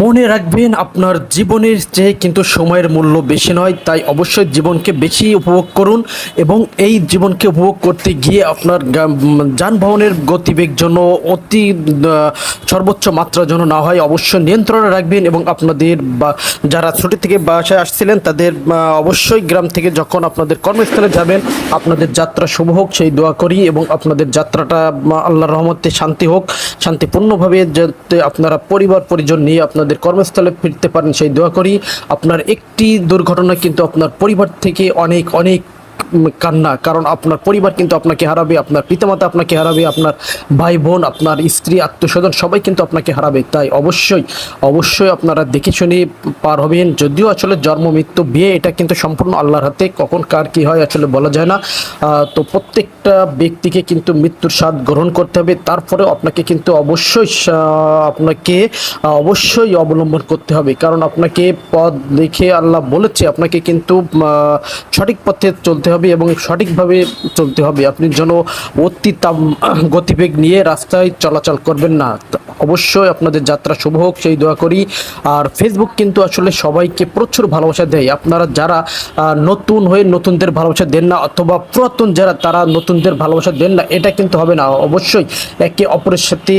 মনে রাখবেন আপনার জীবনের চেয়ে কিন্তু সময়ের মূল্য বেশি নয়, তাই অবশ্যই জীবনকে বেশি উপভোগ করুন এবং এই জীবনকে উপভোগ করতে গিয়ে আপনার যানবাহনের গতিবেগ যেন অতি সর্বোচ্চ মাত্রা যেন না হয় অবশ্যই নিয়ন্ত্রণে রাখবেন। এবং আপনাদের বা যারা ছুটি থেকে বাসায় আসছিলেন তাদের অবশ্যই গ্রাম থেকে যখন আপনাদের কর্মস্থলে যাবেন আপনাদের যাত্রা শুভ হোক সেই দোয়া করি, এবং আপনাদের যাত্রাটা আল্লাহর রহমতে শান্তি হোক, শান্তিপূর্ণভাবে যাতে আপনারা পরিবার পরিজন নিয়ে আপনাদের কর্মস্থলে ফিরতে পারেন সেই দোয়া করি। আপনার একটি দুর্ঘটনা কিন্তু আপনার পরিবার থেকে অনেক অনেক কান্না, কারণ আপনার পরিবার কিন্তু আপনাকে হারাবে, আপনার পিতামাতা আপনাকে হারাবে, আপনার ভাই বোন, আপনার স্ত্রী, আত্মীয়স্বজন সবাই কিন্তু আপনাকে হারাবে। তাই অবশ্যই অবশ্যই আপনারা দেখে শুনে পার হবেন। যদিও আসলে জন্ম মৃত্যু বিয়ে এটা কিন্তু সম্পূর্ণ আল্লাহর হাতে, কখন কার কী হয় আসলে বলা যায় না। তো প্রত্যেকটা ব্যক্তিকে কিন্তু মৃত্যুর স্বাদ গ্রহণ করতে হবে, তারপরেও আপনাকে কিন্তু অবশ্যই অবলম্বন করতে হবে, কারণ আপনাকে পথ দেখে আল্লাহ বলেছে আপনাকে কিন্তু সঠিক পথে চলতে হবে এবং সঠিকভাবে চলতে হবে। আপনি যেন অতি গতিবেগ নিয়ে রাস্তায় চলাচল করবেন না। অবশ্যই আপনাদের যাত্রা শুভ হোক সেই দোয়া করি। আর ফেসবুক কিন্তু আসলে সবাইকে প্রচুর ভালোবাসা দেয়। আপনারা যারা নতুন হয়ে নতুনদের ভালোবাসা দেন না, অথবা পুরাতন যারা তারা নতুনদের ভালোবাসা দেন না, এটা কিন্তু হবে না। অবশ্যই একে অপরের সাথে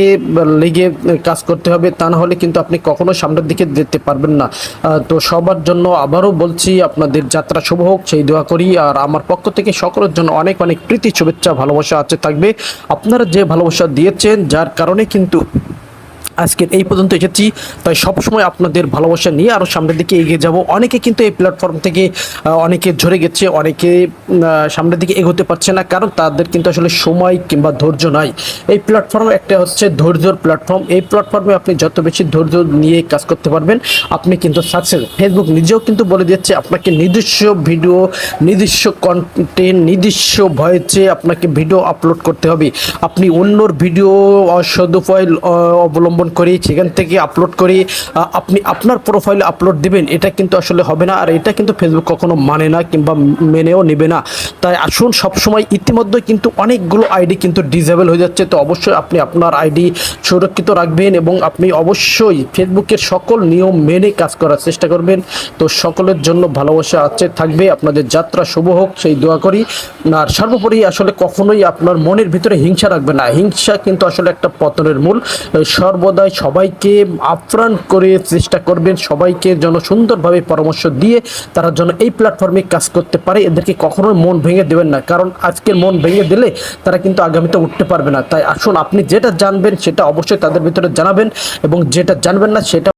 লেগে কাজ করতে হবে, তা না হলে কিন্তু আপনি কখনো সামনের দিকে যেতে পারবেন না। তো সবার জন্য আবারও বলছি আপনাদের যাত্রা শুভ হোক সেই দোয়া করি। আর আমার পক্ষ থেকে সকলের জন্য অনেক অনেক প্রীতি, শুভেচ্ছা, ভালোবাসা আছে থাকবে। আপনারা যে ভালোবাসা দিয়েছেন যার কারণে কিন্তু আজকের এই পর্যন্ত এসেছি, তাই সবসময় আপনাদের ভালোবাসা নিয়ে আরও সামনের দিকে এগিয়ে যাব। অনেকে কিন্তু এই প্ল্যাটফর্ম থেকে অনেকে ঝরে গেছে, অনেকে সামনের দিকে এগোতে পারছে না, কারণ তাদের কিন্তু আসলে সময় কিংবা ধৈর্য নাই। এই প্ল্যাটফর্ম একটা হচ্ছে ধৈর্যর প্ল্যাটফর্ম। এই প্ল্যাটফর্মে আপনি যত বেশি ধৈর্য নিয়ে কাজ করতে পারবেন আপনি কিন্তু সাকসেস। ফেসবুক নিজেও কিন্তু বলে দিচ্ছে আপনাকে নিজস্ব ভিডিও, নিজস্ব কন্টেন্ট, নিজস্ব ভয়েসে আপনাকে ভিডিও আপলোড করতে হবে। আপনি অন্যর ভিডিও সদুপয় অবলম্বন করে সেখান থেকে আপলোড করে আপনি আপনার প্রোফাইলে আপলোড দিবেন, এটা কিন্তু আসলে হবে না। আর এটা কিন্তু ফেসবুক কখনো মানে না কিংবা মেনেও নেবে না। তাই আসুন, সবসময় ইতিমধ্যে কিন্তু অনেকগুলো আইডি কিন্তু ডিসেবল হয়ে যাচ্ছে, তো অবশ্যই আপনি আপনার আইডি সুরক্ষিত রাখবেন এবং আপনি অবশ্যই ফেসবুকের সকল নিয়ম মেনে কাজ করার চেষ্টা করবেন। তো সকলের জন্য ভালোবাসা আছে থাকবে। আপনাদের যাত্রা শুভ হোক সেই দোয়া করি। আর সর্বোপরি আসলে কখনোই আপনার মনের ভিতরে হিংসা রাখবেন না। হিংসা কিন্তু আসলে একটা পতনের মূল। সর্বদাই সবাইকে আপ্যায়ন করে চেষ্টা করবেন, সবাইকে যেন সুন্দরভাবে পরামর্শ দিয়ে তারা যেন এই প্ল্যাটফর্মে কাজ করতে পারে। এদেরকে কখনোই মন ভেঙে দেবেন না, কারণ আজকের মন ভেঙে দিলে তারা কিন্তু আগামীতে উঠতে পারবে না। তাই আসুন, আপনি যেটা জানবেন সেটা অবশ্যই তাদের ভিতরে জানাবেন এবং যেটা জানবেন না সেটা